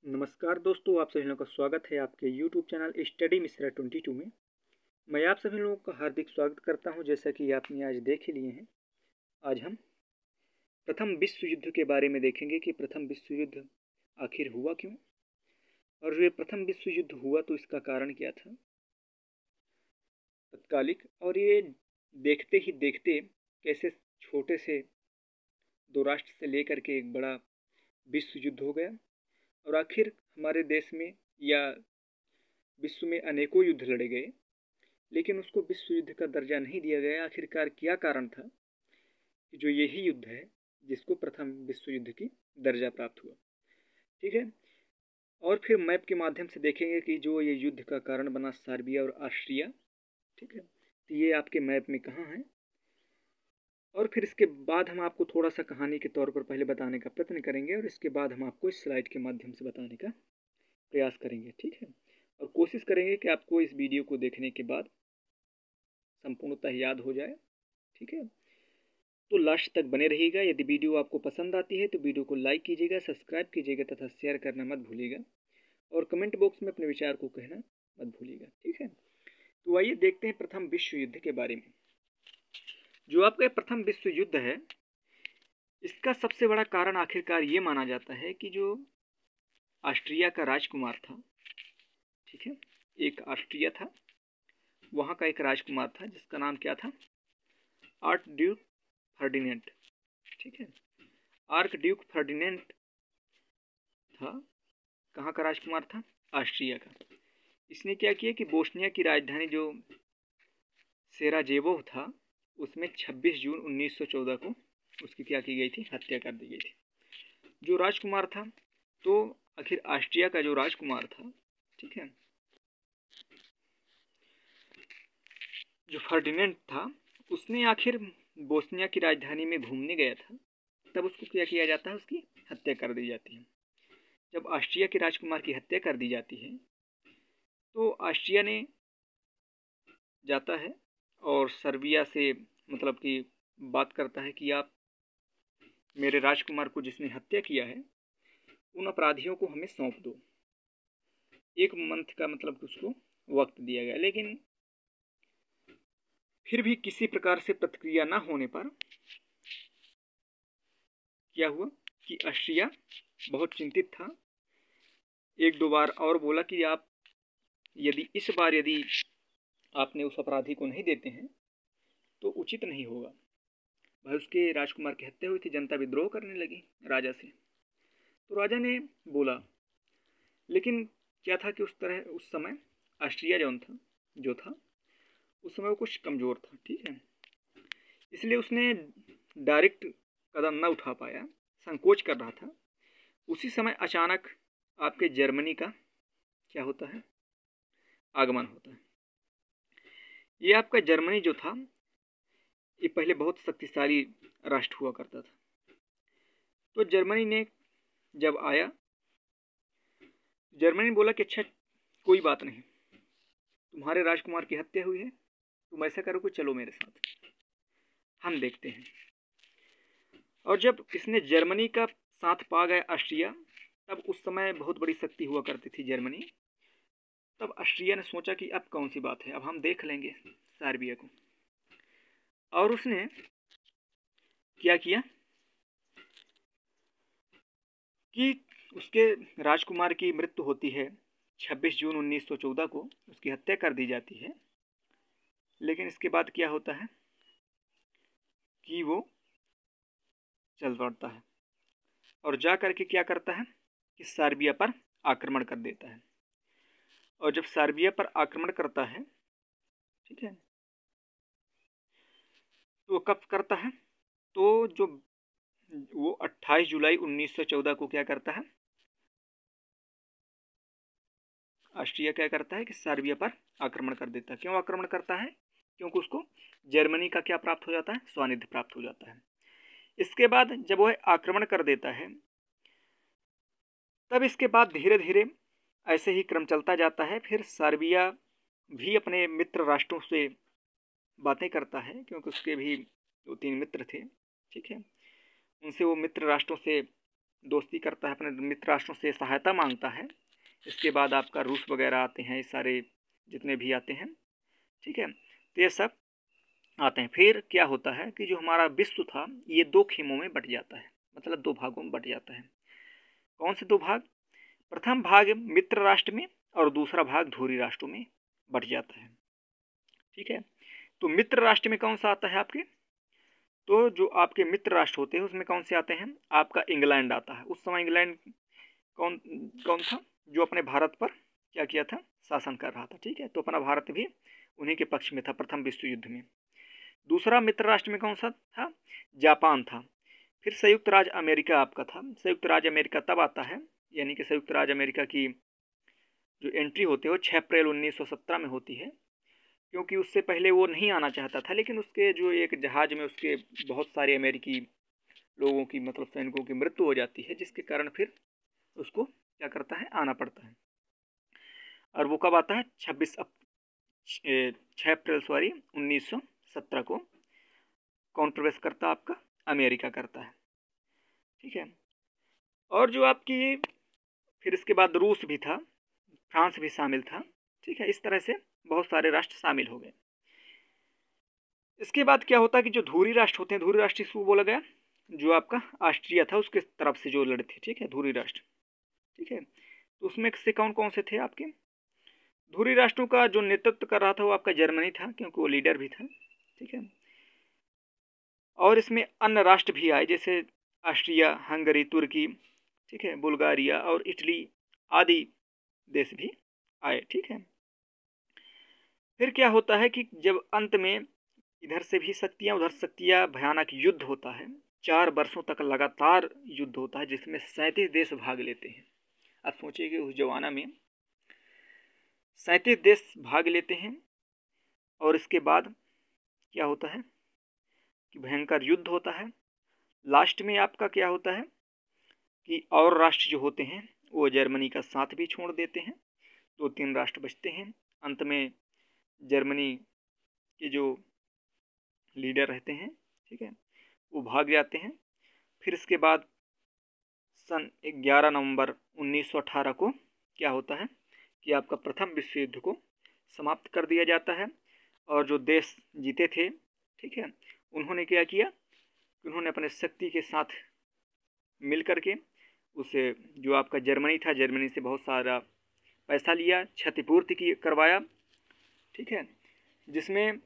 नमस्कार दोस्तों, आप सभी लोगों का स्वागत है आपके YouTube चैनल स्टडी मिश्रा 22 में। मैं आप सभी लोगों का हार्दिक स्वागत करता हूं। जैसा कि आपने आज देख ही लिए हैं, आज हम प्रथम विश्व युद्ध के बारे में देखेंगे कि प्रथम विश्व युद्ध आखिर हुआ क्यों, और ये प्रथम विश्व युद्ध हुआ तो इसका कारण क्या था तत्कालिक, और ये देखते ही देखते कैसे छोटे से दो राष्ट्र से लेकर के एक बड़ा विश्व युद्ध हो गया, और आखिर हमारे देश में या विश्व में अनेकों युद्ध लड़े गए, लेकिन उसको विश्व युद्ध का दर्जा नहीं दिया गया। आखिरकार क्या कारण था कि जो यही युद्ध है जिसको प्रथम विश्व युद्ध की दर्जा प्राप्त हुआ। ठीक है, और फिर मैप के माध्यम से देखेंगे कि जो ये युद्ध का कारण बना सर्बिया और ऑस्ट्रिया। ठीक है, तो ये आपके मैप में कहाँ है, और फिर इसके बाद हम आपको थोड़ा सा कहानी के तौर पर पहले बताने का प्रयत्न करेंगे, और इसके बाद हम आपको इस स्लाइड के माध्यम से बताने का प्रयास करेंगे। ठीक है, और कोशिश करेंगे कि आपको इस वीडियो को देखने के बाद संपूर्णतः याद हो जाए। ठीक है, तो लास्ट तक बने रहिएगा। यदि वीडियो आपको पसंद आती है तो वीडियो को लाइक कीजिएगा, सब्सक्राइब कीजिएगा तथा शेयर करना मत भूलिएगा, और कमेंट बॉक्स में अपने विचार को कहना मत भूलिएगा। ठीक है, तो आइए देखते हैं प्रथम विश्व युद्ध के बारे में। जो आपका प्रथम विश्व युद्ध है, इसका सबसे बड़ा कारण आखिरकार ये माना जाता है कि जो ऑस्ट्रिया का राजकुमार था, ठीक है, एक ऑस्ट्रिया था, वहाँ का एक राजकुमार था जिसका नाम क्या था, आर्क ड्यूक फर्डिनेंट। ठीक है, आर्क ड्यूक फर्डिनेंट था, कहाँ का राजकुमार था, ऑस्ट्रिया का। इसने क्या किया कि बोस्निया की राजधानी जो सेराजेवो था, उसमें 26 जून 1914 को उसकी क्या की गई थी, हत्या कर दी गई थी। जो राजकुमार था, तो आखिर ऑस्ट्रिया का जो राजकुमार था, ठीक है, जो फर्डिनेंट था, उसने आखिर बोस्निया की राजधानी में घूमने गया था, तब उसको क्या किया जाता है, उसकी हत्या कर दी जाती है। जब ऑस्ट्रिया के राजकुमार की हत्या कर दी जाती है, तो ऑस्ट्रिया ने जाता है और सर्बिया से मतलब कि बात करता है कि आप मेरे राजकुमार को जिसने हत्या किया है, उन अपराधियों को हमें सौंप दो। 1 मंथ का मतलब कि उसको वक्त दिया गया, लेकिन फिर भी किसी प्रकार से प्रतिक्रिया न होने पर क्या हुआ कि ऑस्ट्रिया बहुत चिंतित था। 1-2 बार और बोला कि आप इस बार यदि आपने उस अपराधी को नहीं देते हैं तो उचित नहीं होगा। भाई, उसके राजकुमार की हत्या हुई थी, जनता विद्रोह करने लगी राजा से, तो राजा ने बोला, लेकिन क्या था कि उस समय ऑस्ट्रिया जो था उस समय वो कुछ कमज़ोर था। ठीक है, इसलिए उसने डायरेक्ट कदम न उठा पाया, संकोच कर रहा था। उसी समय अचानक आपके जर्मनी का क्या होता है, आगमन होता है। ये आपका जर्मनी जो था, ये पहले बहुत शक्तिशाली राष्ट्र हुआ करता था। तो जर्मनी ने जब आया, जर्मनी ने बोला कि अच्छा कोई बात नहीं, तुम्हारे राजकुमार की हत्या हुई है, तुम ऐसा करो कि चलो मेरे साथ, हम देखते हैं। और जब इसने जर्मनी का साथ पा गया ऑस्ट्रिया, तब उस समय बहुत बड़ी शक्ति हुआ करती थी जर्मनी, तब ऑस्ट्रिया ने सोचा कि अब कौन सी बात है, अब हम देख लेंगे सर्बिया को। और उसने क्या किया कि उसके राजकुमार की मृत्यु होती है 26 जून 1914 को, उसकी हत्या कर दी जाती है। लेकिन इसके बाद क्या होता है कि वो चल पड़ता है और जा करके क्या करता है कि सर्बिया पर आक्रमण कर देता है। और जब सर्बिया पर आक्रमण करता है, ठीक है, तो कब करता है, तो जो वो 28 जुलाई 1914 को क्या करता है, ऑस्ट्रिया क्या करता है कि सर्बिया पर आक्रमण कर देता है। क्यों आक्रमण करता है, क्योंकि उसको जर्मनी का क्या प्राप्त हो जाता है, स्वानिध्य प्राप्त हो जाता है। इसके बाद जब वह आक्रमण कर देता है, तब इसके बाद धीरे धीरे ऐसे ही क्रम चलता जाता है। फिर सर्बिया भी अपने मित्र राष्ट्रों से बातें करता है, क्योंकि उसके भी 2-3 मित्र थे, ठीक है, उनसे वो मित्र राष्ट्रों से दोस्ती करता है, अपने मित्र राष्ट्रों से सहायता मांगता है। इसके बाद आपका रूस वगैरह आते हैं, ये सारे जितने भी आते हैं, ठीक है, तो ये सब आते हैं। फिर क्या होता है कि जो हमारा विश्व था ये दो खेमों में बट जाता है, मतलब दो भागों में बट जाता है। कौन से दो भाग? प्रथम भाग मित्र राष्ट्र में और दूसरा भाग धुरी राष्ट्रों में बट जाता है, ठीक है। तो मित्र राष्ट्र में कौन सा आता है आपके? तो जो आपके मित्र राष्ट्र होते हैं उसमें कौन से आते हैं? आपका इंग्लैंड आता है। उस समय इंग्लैंड कौन कौन था जो अपने भारत पर क्या किया था? शासन कर रहा था, ठीक है। तो अपना भारत भी उन्हीं के पक्ष में था प्रथम विश्व युद्ध में। दूसरा मित्र राष्ट्र में कौन सा था? जापान था। फिर संयुक्त राज्य अमेरिका आपका था। संयुक्त राज्य अमेरिका तब आता है, यानी कि संयुक्त राज्य अमेरिका की जो एंट्री होती है वो 6 अप्रैल 1917 में होती है, क्योंकि उससे पहले वो नहीं आना चाहता था, लेकिन उसके जो एक जहाज़ में उसके बहुत सारे अमेरिकी लोगों की, मतलब सैनिकों की मृत्यु हो जाती है, जिसके कारण फिर उसको क्या करता है? आना पड़ता है। और वो कब आता है? 6 अप्रैल 1917 को कौन प्रवेश करता है? आपका अमेरिका करता है, ठीक है। और जो आपकी फिर इसके बाद रूस भी था, फ्रांस भी शामिल था, ठीक है। इस तरह से बहुत सारे राष्ट्र शामिल हो गए। इसके बाद क्या होता है कि जो धुरी राष्ट्र होते हैं, धुरी राष्ट्र इसको बोला गया जो आपका ऑस्ट्रिया था उसके तरफ से जो लड़े थे, ठीक है, धुरी राष्ट्र, ठीक है। तो उसमें से कौन कौन से थे आपके? धुरी राष्ट्रों का जो नेतृत्व कर रहा था वो आपका जर्मनी था, क्योंकि वो लीडर भी था, ठीक है। और इसमें अन्य राष्ट्र भी आए, जैसे ऑस्ट्रिया, हंगरी, तुर्की, ठीक है, बुल्गारिया और इटली आदि देश भी आए, ठीक है। फिर क्या होता है कि जब अंत में इधर से भी शक्तियाँ उधर शक्तियाँ, भयानक युद्ध होता है। 4 वर्षों तक लगातार युद्ध होता है, जिसमें 37 देश भाग लेते हैं। आप सोचिए कि उस जमाना में 37 देश भाग लेते हैं, और इसके बाद क्या होता है कि भयंकर युद्ध होता है। लास्ट में आपका क्या होता है कि और राष्ट्र जो होते हैं वो जर्मनी का साथ भी छोड़ देते हैं, 2-3 राष्ट्र बचते हैं। अंत में जर्मनी के जो लीडर रहते हैं, ठीक है, वो भाग जाते हैं। फिर इसके बाद सन 11 नवंबर 1918 को क्या होता है कि आपका प्रथम विश्व युद्ध को समाप्त कर दिया जाता है। और जो देश जीते थे, ठीक है, उन्होंने क्या किया कि उन्होंने अपने शक्ति के साथ मिल करके उसे जो आपका जर्मनी था, जर्मनी से बहुत सारा पैसा लिया, क्षतिपूर्ति की करवाया, ठीक है, जिसमें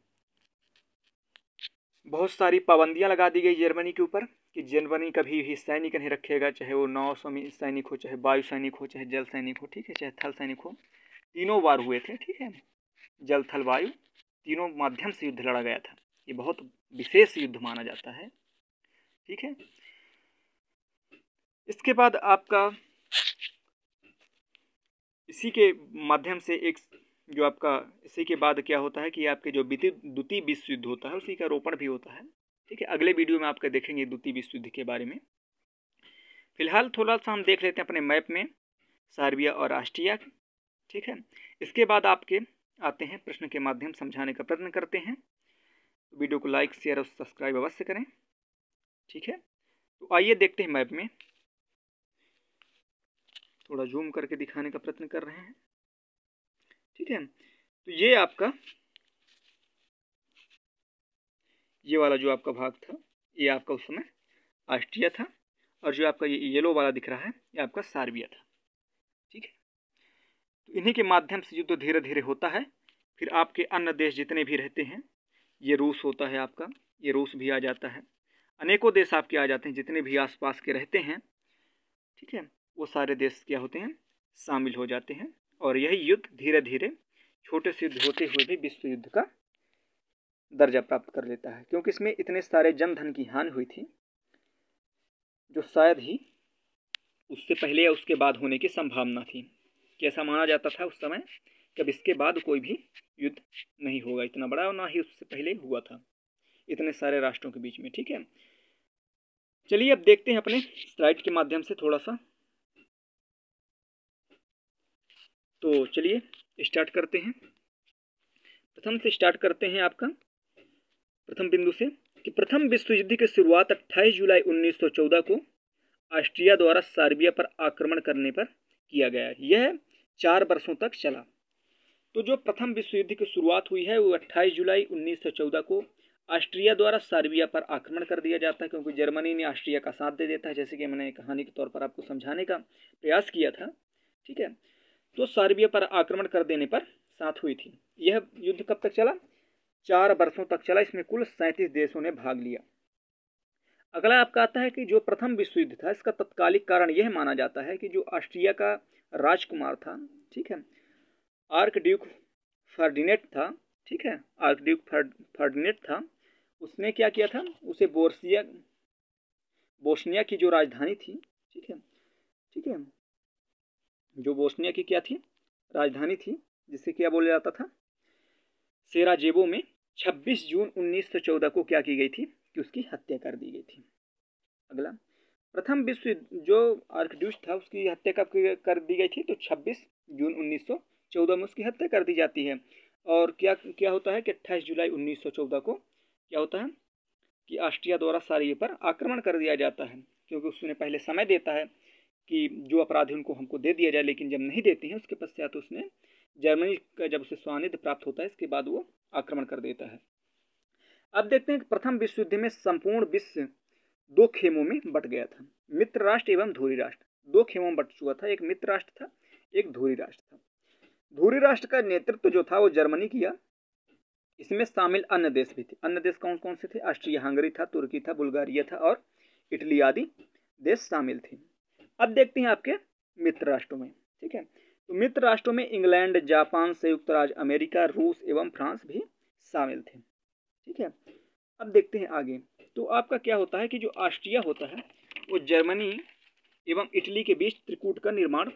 बहुत सारी पाबंदियां लगा दी गई जर्मनी के ऊपर कि जर्मनी कभी भी सैनिक नहीं रखेगा, चाहे वो नौ सैनिक हो, चाहे वायु सैनिक हो, चाहे जल सैनिक हो, ठीक है, चाहे थल सैनिक हो। तीनों बार हुए थे, ठीक है, जल थल वायु तीनों माध्यम से युद्ध लड़ा गया था। ये बहुत विशेष युद्ध माना जाता है, ठीक है। इसके बाद आपका इसी के माध्यम से एक जो आपका इसी के बाद क्या होता है कि आपके जो द्वितीय विश्व युद्ध होता है उसी का रोपण भी होता है, ठीक है। अगले वीडियो में आपका देखेंगे द्वितीय विश्व युद्ध के बारे में। फिलहाल थोड़ा सा हम देख लेते हैं अपने मैप में सर्बिया और ऑस्ट्रिया, ठीक है। इसके बाद आपके आते हैं प्रश्न के माध्यम समझाने का प्रयत्न करते हैं। तो वीडियो को लाइक, शेयर और सब्सक्राइब अवश्य करें, ठीक है। तो आइए देखते हैं मैप में, थोड़ा जूम करके दिखाने का प्रयत्न कर रहे हैं, ठीक है। तो ये आपका ये वाला जो आपका भाग था ये आपका उस समय ऑस्ट्रिया था, और जो आपका ये येलो वाला दिख रहा है ये आपका सर्बिया था, ठीक है। तो इन्हीं के माध्यम से युद्ध धीरे धीरे होता है। फिर आपके अन्य देश जितने भी रहते हैं, ये रूस होता है आपका, ये रूस भी आ जाता है, अनेकों देश आपके आ जाते हैं जितने भी आसपास के रहते हैं, ठीक है, वो सारे देश क्या होते हैं? शामिल हो जाते हैं। और यही युद्ध धीरे धीरे छोटे से युद्ध होते हुए भी विश्व युद्ध का दर्जा प्राप्त कर लेता है, क्योंकि इसमें इतने सारे जनधन की हानि हुई थी जो शायद ही उससे पहले या उसके बाद होने की संभावना थी। कैसा माना जाता था उस समय कि अब इसके बाद कोई भी युद्ध नहीं होगा इतना बड़ा, और ना ही उससे पहले हुआ था इतने सारे राष्ट्रों के बीच में, ठीक है। चलिए अब देखते हैं अपने स्लाइड के माध्यम से थोड़ा सा। तो चलिए स्टार्ट करते हैं। प्रथम से स्टार्ट करते हैं आपका प्रथम बिंदु से कि प्रथम विश्व युद्ध की शुरुआत 28 जुलाई 1914 को ऑस्ट्रिया द्वारा सर्बिया पर आक्रमण करने पर किया गया। यह 4 वर्षों तक चला। तो जो प्रथम विश्व युद्ध की शुरुआत हुई है वो 28 जुलाई 1914 को ऑस्ट्रिया द्वारा सर्बिया पर आक्रमण कर दिया जाता है, क्योंकि जर्मनी ने ऑस्ट्रिया का साथ दे देता है, जैसे कि मैंने कहानी के तौर पर आपको समझाने का प्रयास किया था। ठीक है, तो सर्बिया पर आक्रमण कर देने पर साथ हुई थी। यह युद्ध कब तक चला? 4 वर्षों तक चला। इसमें कुल 37 देशों ने भाग लिया। अगला आपका आता है कि जो प्रथम विश्व युद्ध था इसका तत्कालिक कारण यह माना जाता है कि जो ऑस्ट्रिया का राजकुमार था, ठीक है, आर्क ड्यूक फर्डिनेट था, ठीक है, आर्क ड्यूक फर्डिनेट था, उसने क्या किया था, उसे बोस्निया की जो राजधानी थी, ठीक है, जो बोस्निया की क्या थी, राजधानी थी, जिसे क्या बोला जाता था, सेराजेवो में 26 जून 1914 को क्या की गई थी कि उसकी हत्या कर दी गई थी। अगला, प्रथम विश्व जो आर्कड्यूक था उसकी हत्या कब कर दी गई थी? तो 26 जून 1914 में उसकी हत्या कर दी जाती है। और क्या होता है कि 28 जुलाई 1914 को क्या होता है कि ऑस्ट्रिया द्वारा सर्बिया पर आक्रमण कर दिया जाता है, क्योंकि उसने पहले समय देता है कि जो अपराधी उनको हमको दे दिया जाए, लेकिन जब नहीं देते हैं उसके पश्चात उसने जर्मनी का जब उसे स्वानिध्य प्राप्त होता है इसके बाद वो आक्रमण कर देता है। अब देखते हैं कि प्रथम विश्व युद्ध में संपूर्ण विश्व 2 खेमों में बट गया था, मित्र राष्ट्र एवं धुरी राष्ट्र। 2 खेमों में बट चुका था, एक मित्र राष्ट्र था, एक धुरी राष्ट्र था। धुरी राष्ट्र का नेतृत्व जो था वो जर्मनी किया। इसमें शामिल अन्य देश भी थे। अन्य देश कौन कौन से थे? ऑस्ट्रिया हंगरी था, तुर्की था, बुल्गारिया था और इटली आदि देश शामिल थे। अब देखते हैं आपके मित्र राष्ट्रों में। ठीक है, तो मित्र राष्ट्रों में इंग्लैंड, जापान, संयुक्त राज्य अमेरिका, रूस एवं फ्रांस भी शामिल थे। ठीक है, अब देखते हैं आगे। तो आपका क्या होता है कि जो ऑस्ट्रिया होता है वो जर्मनी एवं इटली के बीच त्रिकूट का निर्माण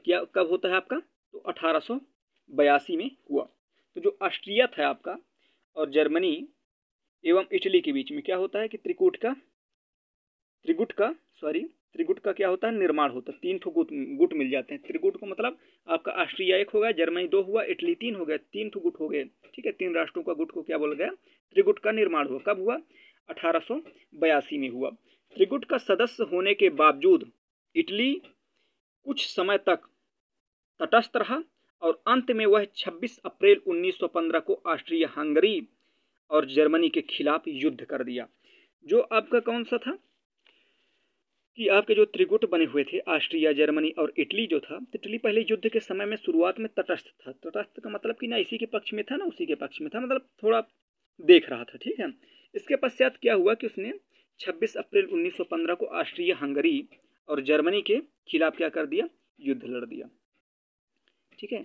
क्या कब होता है आपका? तो 1882 में हुआ। तो जो ऑस्ट्रिया था आपका और जर्मनी एवं इटली के बीच में क्या होता है कि त्रिकूट का क्या होता है? निर्माण होता है। 3 गुट मिल जाते हैं। त्रिकूट को मतलब आपका ऑस्ट्रिया 1 हो गया, जर्मनी 2 हुआ, इटली 3 हो गया, 3 गुट हो गए। ठीक है, 3 राष्ट्रों का गुट को क्या बोला गया? त्रिगुट का निर्माण हुआ। कब हुआ? 1882 में हुआ। त्रिगुट का सदस्य होने के बावजूद इटली कुछ समय तक तटस्थ रहा और अंत में वह 26 अप्रैल 1915 को ऑस्ट्रिया हंगरी और जर्मनी के खिलाफ युद्ध कर दिया। जो आपका कौन सा था कि आपके जो त्रिगुट बने हुए थे ऑस्ट्रिया, जर्मनी और इटली जो था, तो इटली पहले युद्ध के समय में शुरुआत में तटस्थ था। तटस्थ का मतलब कि ना इसी के पक्ष में था ना उसी के पक्ष में था, मतलब थोड़ा देख रहा था। ठीक है, इसके पश्चात क्या हुआ कि उसने 26 अप्रैल 1915 को ऑस्ट्रिया हंगरी और जर्मनी के खिलाफ क्या कर दिया? युद्ध लड़ दिया। ठीक है,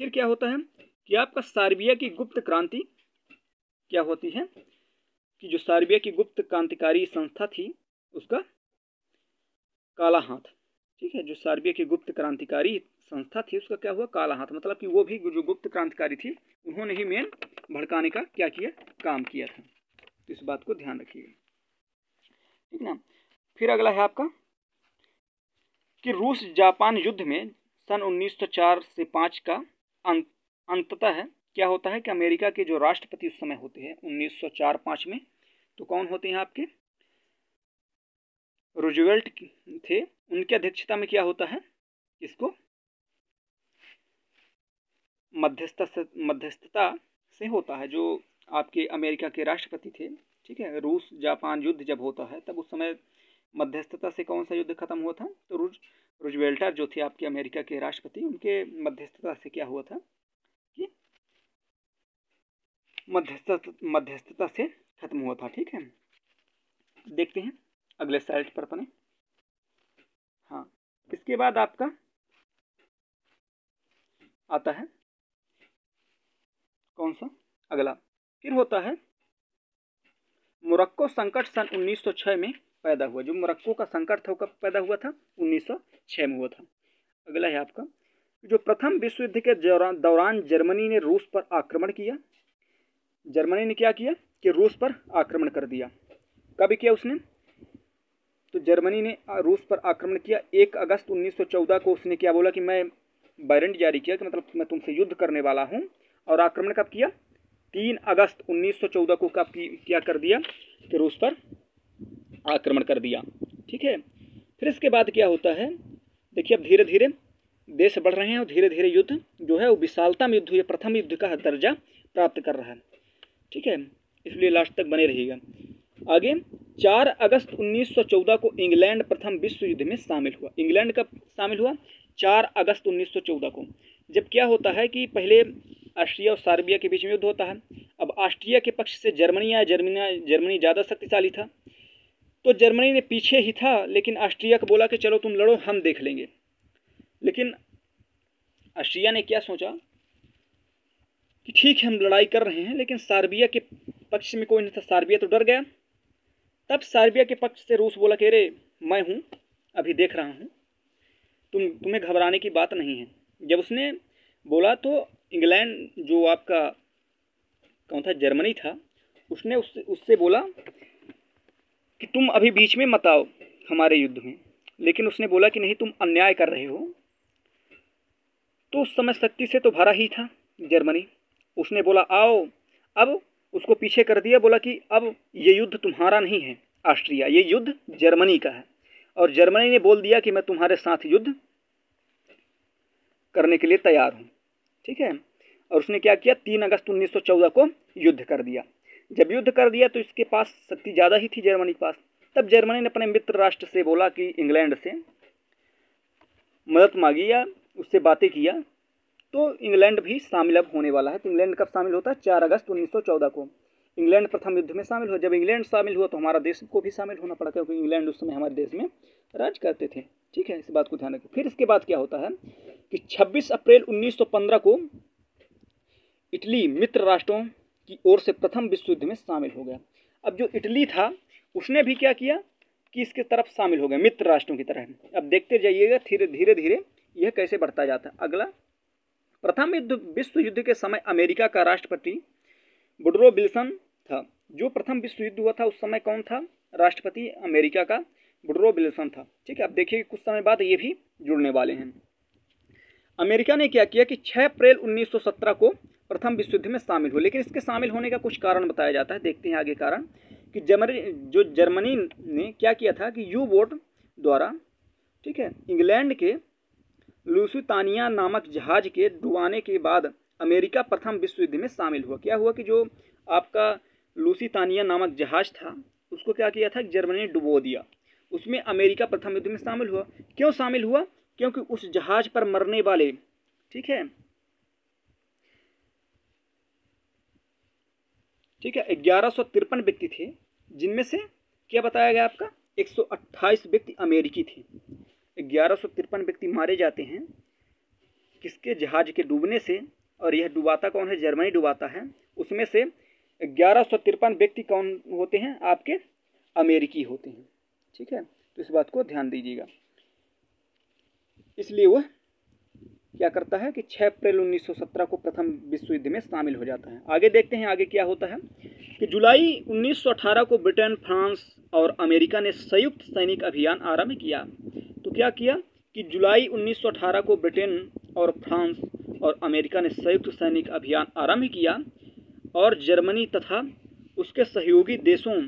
फिर क्या होता है कि आपका सर्बिया की गुप्त क्रांति क्या होती है कि जो सर्बिया की गुप्त क्रांतिकारी संस्था थी उसका काला हाथ। ठीक है, जो सर्बिया की गुप्त क्रांतिकारी संस्था थी उसका क्या हुआ? काला हाथ। मतलब कि वो भी जो गुप्त क्रांतिकारी थी उन्होंने ही मेन भड़काने का क्या किया? काम किया था। तो इस बात को ध्यान रखिएगा। ठीक ना। फिर अगला है आपका कि रूस जापान युद्ध में सन 1904 से 5 का अंततः है क्या होता है कि अमेरिका के जो राष्ट्रपति उस समय होते हैं 1904-5 में, तो कौन होते हैं आपके? रूजवेल्ट थे। उनकी अध्यक्षता में क्या होता है? इसको मध्यस्थता से होता है। जो आपके अमेरिका के राष्ट्रपति थे, ठीक है, रूस जापान युद्ध जब होता है तब उस समय मध्यस्थता से कौन सा युद्ध खत्म हुआ था? तो रूजवेल्टर जो थे आपके अमेरिका के राष्ट्रपति, उनके मध्यस्थता से क्या हुआ था कि मध्यस्थता से खत्म हुआ था। ठीक है, देखते हैं अगले स्लाइड पर अपने। हाँ, इसके बाद आपका आता है कौन सा? अगला फिर होता है मोरक्को संकट सन 1906 में पैदा हुआ। जो मोरक्को का संकट था वो कब पैदा हुआ था? 1906 में हुआ था। अगला है आपका जो प्रथम विश्व युद्ध के दौरान जर्मनी ने रूस पर आक्रमण किया। जर्मनी ने क्या किया कि रूस पर आक्रमण कर दिया। कब किया उसने? तो जर्मनी ने रूस पर आक्रमण किया 1 अगस्त 1914 को। उसने क्या बोला कि मैं वारंट जारी किया कि मतलब मैं तुमसे युद्ध करने वाला हूं। और आक्रमण कब किया? 3 अगस्त 1914 को क्या कर दिया कि रूस पर आक्रमण कर दिया। ठीक है, फिर इसके बाद क्या होता है, देखिए अब धीरे धीरे देश बढ़ रहे हैं और धीरे धीरे युद्ध जो है वो विशालतम युद्ध, ये प्रथम युद्ध का दर्जा प्राप्त कर रहा है। ठीक है, इसलिए लास्ट तक बने रहिएगा। आगे 4 अगस्त 1914 को इंग्लैंड प्रथम विश्व युद्ध में शामिल हुआ। इंग्लैंड कब शामिल हुआ? 4 अगस्त 1914 को। जब क्या होता है कि पहले ऑस्ट्रिया और सर्बिया के बीच में युद्ध होता है। अब ऑस्ट्रिया के पक्ष से जर्मनी आया, जर्मनी ज़्यादा शक्तिशाली था, तो जर्मनी ने पीछे ही था, लेकिन ऑस्ट्रिया को बोला कि चलो तुम लड़ो, हम देख लेंगे। लेकिन ऑस्ट्रिया ने क्या सोचा कि ठीक है हम लड़ाई कर रहे हैं, लेकिन सर्बिया के पक्ष में कोई नहीं था, सर्बिया तो डर गया। तब सर्बिया के पक्ष से रूस बोला कि अरे मैं हूँ, अभी देख रहा हूँ, तुम्हें घबराने की बात नहीं है। जब उसने बोला तो इंग्लैंड जो आपका कौन था, जर्मनी था, उसने उससे बोला कि तुम अभी बीच में मत आओ हमारे युद्ध में। लेकिन उसने बोला कि नहीं, तुम अन्याय कर रहे हो। तो उस समय शक्ति से तो भरा ही था जर्मनी। उसने बोला आओ, अब उसको पीछे कर दिया, बोला कि अब ये युद्ध तुम्हारा नहीं है ऑस्ट्रिया, ये युद्ध जर्मनी का है। और जर्मनी ने बोल दिया कि मैं तुम्हारे साथ युद्ध करने के लिए तैयार हूँ। ठीक है, और उसने क्या किया, 3 अगस्त 1914 को युद्ध कर दिया। जब युद्ध कर दिया तो इसके पास शक्ति ज़्यादा ही थी जर्मनी के पास। तब जर्मनी ने अपने मित्र राष्ट्र से बोला कि इंग्लैंड से मदद मांगी या उससे बातें किया, तो इंग्लैंड भी शामिल अब होने वाला है। तो इंग्लैंड कब शामिल होता है? 4 अगस्त 1914 को इंग्लैंड प्रथम युद्ध में शामिल हुआ। जब इंग्लैंड शामिल हुआ तो हमारा देश को भी शामिल होना पड़ा, क्योंकि इंग्लैंड उस समय हमारे देश में राज करते थे। ठीक है, इस बात को ध्यान रखें। फिर इसके बाद क्या होता है कि 26 अप्रैल 1915 को इटली मित्र राष्ट्रों की ओर से प्रथम विश्व युद्ध में शामिल हो गया। अब जो इटली था उसने भी क्या किया कि इसके तरफ शामिल हो गया, मित्र राष्ट्रों की तरह। अब देखते जाइएगा धीरे धीरे यह कैसे बढ़ता जाता है। अगला, प्रथम विश्व युद्ध के समय अमेरिका का राष्ट्रपति वुडरो विल्सन था। जो प्रथम विश्व युद्ध हुआ था उस समय कौन था राष्ट्रपति? अमेरिका का वुडरो विल्सन था। ठीक है, अब देखिए कुछ समय बाद ये भी जुड़ने वाले हैं। अमेरिका ने क्या किया कि 6 अप्रैल 1917 को प्रथम विश्व युद्ध में शामिल हुआ। लेकिन इसके शामिल होने का कुछ कारण बताया जाता है, देखते हैं आगे कारण। कि जर्मनी ने क्या किया था कि यू बोट द्वारा, ठीक है, इंग्लैंड के लुसितानिया नामक जहाज के डुबाने के बाद अमेरिका प्रथम विश्व युद्ध में शामिल हुआ। क्या हुआ कि जो आपका लुसितानिया नामक जहाज था उसको क्या किया था, जर्मनी ने डुबो दिया। उसमें अमेरिका प्रथम युद्ध में शामिल हुआ। क्यों शामिल हुआ? क्योंकि उस जहाज पर मरने वाले, ठीक है, 1153 व्यक्ति थे, जिनमें से क्या बताया गया आपका 128 व्यक्ति अमेरिकी थे। 1153 व्यक्ति मारे जाते हैं किसके, जहाज के डूबने से। और यह डुबाता कौन है? जर्मनी डुबाता है। उसमें से 1153 व्यक्ति कौन होते हैं? आपके अमेरिकी होते हैं। ठीक है, तो इस बात को ध्यान दीजिएगा। इसलिए वह क्या करता है कि 6 अप्रैल 1917 को प्रथम विश्व युद्ध में शामिल हो जाता है। आगे देखते हैं आगे क्या होता है कि जुलाई 1918 को ब्रिटेन, फ्रांस और अमेरिका ने संयुक्त सैनिक अभियान आरंभ किया। तो क्या किया कि जुलाई 1918 को ब्रिटेन और फ्रांस और अमेरिका ने संयुक्त सैनिक अभियान आरंभ किया और जर्मनी तथा उसके सहयोगी देशों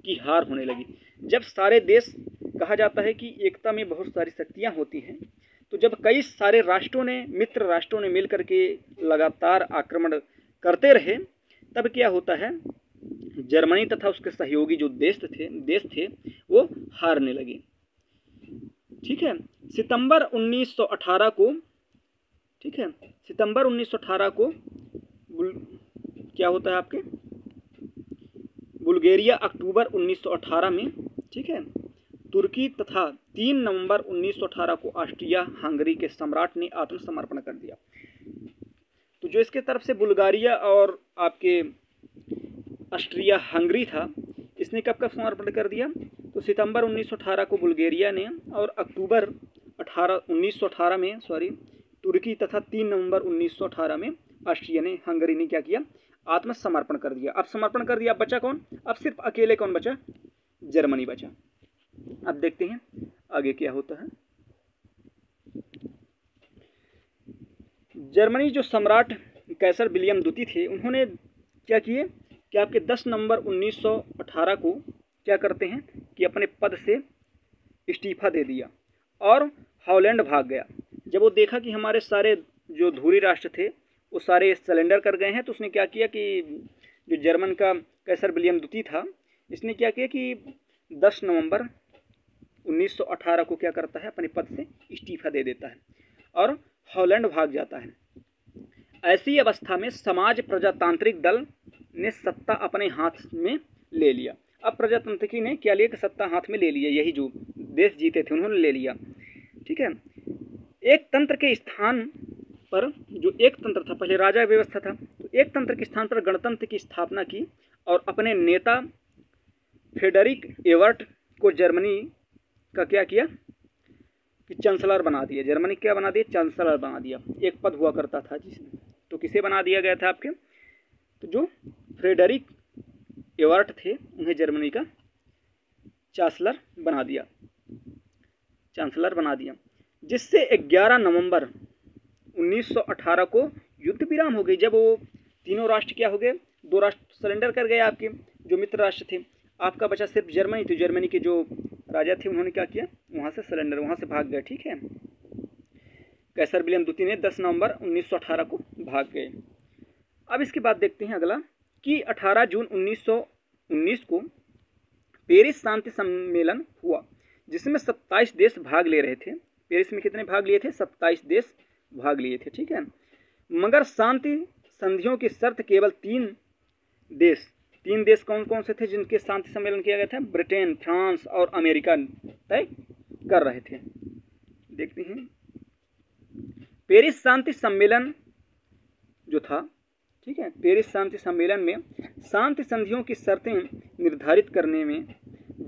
की हार होने लगी। जब सारे देश, कहा जाता है कि एकता में बहुत सारी शक्तियाँ होती हैं, तो जब कई सारे राष्ट्रों ने, मित्र राष्ट्रों ने मिलकर के लगातार आक्रमण करते रहे, तब क्या होता है, जर्मनी तथा उसके सहयोगी जो देश थे वो हारने लगे। ठीक है, सितंबर 1918 को, ठीक है, सितंबर 1918 को क्या होता है आपके बुल्गारिया, अक्टूबर 1918 में, ठीक है, तुर्की तथा 3 नवंबर 1918 को ऑस्ट्रिया हंगरी के सम्राट ने आत्मसमर्पण कर दिया। तो जो इसके तरफ से बुल्गारिया और आपके ऑस्ट्रिया हंगरी था, इसने कब समर्पण कर दिया? तो सितंबर 1918 को बुल्गारिया ने और अक्टूबर 1918 में तुर्की तथा 3 नवंबर 1918 में ऑस्ट्रिया ने, हंगरी ने क्या किया? आत्मसमर्पण कर दिया। अब समर्पण कर दिया, अब बचा कौन? अब सिर्फ अकेले कौन बचा? जर्मनी बचा। अब देखते हैं आगे क्या होता है। जर्मनी जो सम्राट कैसर विलियम द्वितीय थे, उन्होंने क्या किए कि आपके 10 नवंबर 1918 को क्या करते हैं कि अपने पद से इस्तीफा दे दिया और हॉलैंड भाग गया। जब वो देखा कि हमारे सारे जो धुरी राष्ट्र थे वो सारे सरेंडर कर गए हैं, तो उसने क्या किया कि जो जर्मन का कैसर विलियम द्वितीय था, इसने क्या किया कि 10 नवंबर 1918 को क्या करता है, अपने पद से इस्तीफा दे देता है और हॉलैंड भाग जाता है। ऐसी अवस्था में समाज प्रजातांत्रिक दल ने सत्ता अपने हाथ में ले लिया। अब प्रजातंत्रिकी ने क्या लिया कि सत्ता हाथ में ले लिया, यही जो देश जीते थे उन्होंने ले लिया। ठीक है, एक तंत्र के स्थान पर, जो एक तंत्र था, पहले राजा व्यवस्था था, तो एक तंत्र के स्थान पर गणतंत्र की स्थापना की और अपने नेता फ्रेडरिक एवर्ट को जर्मनी का क्या किया कि चांसलर बना दिया। जर्मनी क्या बना दिया, चांसलर बना दिया। एक पद हुआ करता था जिसमें, तो किसे बना दिया गया था आपके, तो जो फ्रेडरिक एवर्ट थे उन्हें जर्मनी का चांसलर बना दिया, चांसलर बना दिया, जिससे 11 नवंबर 1918 को युद्ध विराम हो गई। जब वो तीनों राष्ट्र क्या हो गए, 2 राष्ट्र सरेंडर कर गए आपके जो मित्र राष्ट्र थे, आपका बचा सिर्फ जर्मनी। तो जर्मनी के जो राजा थे उन्होंने क्या किया, वहाँ से सरेंडर, वहाँ से भाग गए। ठीक है, कैसर विलियम द्वितीय ने 10 नवंबर 1918 को भाग गए। अब इसके बाद देखते हैं अगला कि 18 जून 1919 को पेरिस शांति सम्मेलन हुआ, जिसमें 27 देश भाग ले रहे थे। पेरिस में कितने भाग लिए थे, 27 देश भाग लिए थे। ठीक है, मगर शांति संधियों की शर्त केवल 3 देश कौन कौन से थे जिनके शांति सम्मेलन किया गया था, ब्रिटेन, फ्रांस और अमेरिका तय कर रहे थे। देखते हैं, पेरिस शांति सम्मेलन जो था, ठीक है, पेरिस शांति सम्मेलन में शांति संधियों की शर्तें निर्धारित करने में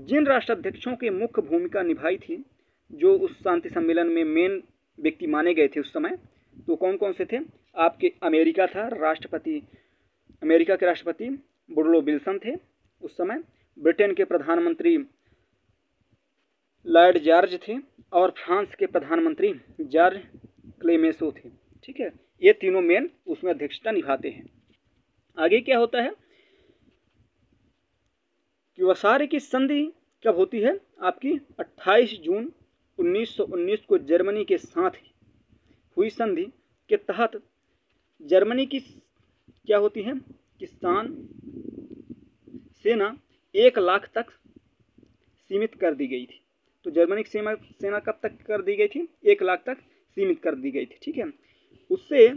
जिन राष्ट्राध्यक्षों की मुख्य भूमिका निभाई थी, जो उस शांति सम्मेलन में मेन व्यक्ति माने गए थे उस समय, तो कौन कौन से थे आपके, अमेरिका था, अमेरिका के राष्ट्रपति वुडरो विल्सन थे उस समय, ब्रिटेन के प्रधानमंत्री लॉर्ड जॉर्ज थे और फ्रांस के प्रधानमंत्री जॉर्ज क्लेमेंसो थे। ठीक है, ये तीनों मेन उसमें अध्यक्षता निभाते हैं। आगे क्या होता है कि वर्साय की संधि कब होती है आपकी, 28 जून 1919 को जर्मनी के साथ हुई संधि के तहत जर्मनी की क्या होती है कि सेना 1 लाख तक सीमित कर दी गई थी। तो जर्मनी की सेना कब तक कर दी गई थी, 1 लाख तक सीमित कर दी गई थी। ठीक है, उससे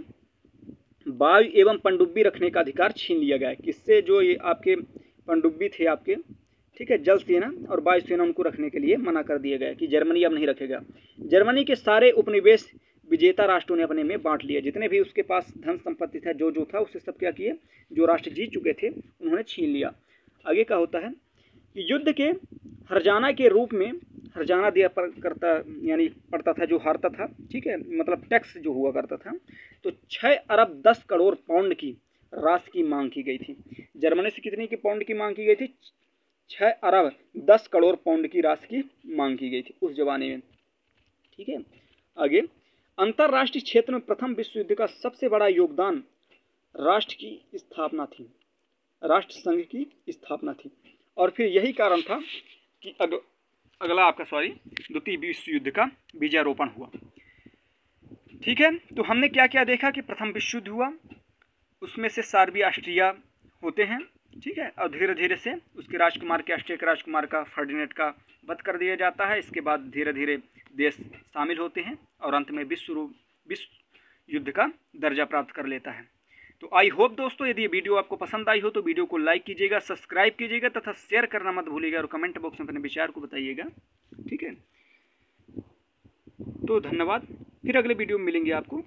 वायु एवं पनडुब्बी रखने का अधिकार छीन लिया गया है। किससे, जो ये आपके पनडुब्बी थे आपके, ठीक है, जल सेना और वायु सेना, उनको रखने के लिए मना कर दिया गया कि जर्मनी अब नहीं रखेगा। जर्मनी के सारे उपनिवेश विजेता राष्ट्रों ने अपने में बांट लिया, जितने भी उसके पास धन संपत्ति था, जो था, उससे सब क्या किए, जो राष्ट्र जीत चुके थे उन्होंने छीन लिया। आगे क्या होता है कि युद्ध के हर्जाना के रूप में, हर्जाना दिया करता यानी पड़ता था जो हारता था। ठीक है, मतलब टैक्स जो हुआ करता था, तो 6 अरब 10 करोड़ पाउंड की राशि की मांग की गई थी। जर्मनी से कितने की पाउंड की मांग की गई थी, 6 अरब 10 करोड़ पाउंड की राशि की मांग की गई थी उस जमाने में। ठीक है, आगे अंतर्राष्ट्रीय क्षेत्र में प्रथम विश्व युद्ध का सबसे बड़ा योगदान राष्ट्र की स्थापना थी, राष्ट्र संघ की स्थापना थी। और फिर यही कारण था कि अगला आपका द्वितीय विश्व युद्ध का बीजारोपण हुआ। ठीक है, तो हमने क्या क्या देखा कि प्रथम विश्व युद्ध हुआ, उसमें से सर्बिया ऑस्ट्रिया होते हैं। ठीक है, और धीरे धीरे से उसके राजकुमार के, ऑस्ट्रिया के राजकुमार का, फर्डिनेंड का वध कर दिया जाता है। इसके बाद धीरे धीरे देश शामिल होते हैं और अंत में विश्व युद्ध का दर्जा प्राप्त कर लेता है। तो आई होप दोस्तों, यदि ये वीडियो आपको पसंद आई हो तो वीडियो को लाइक कीजिएगा, सब्सक्राइब कीजिएगा तथा शेयर करना मत भूलिएगा और कमेंट बॉक्स में अपने विचार को बताइएगा। ठीक है, तो धन्यवाद, फिर अगले वीडियो में मिलेंगे आपको।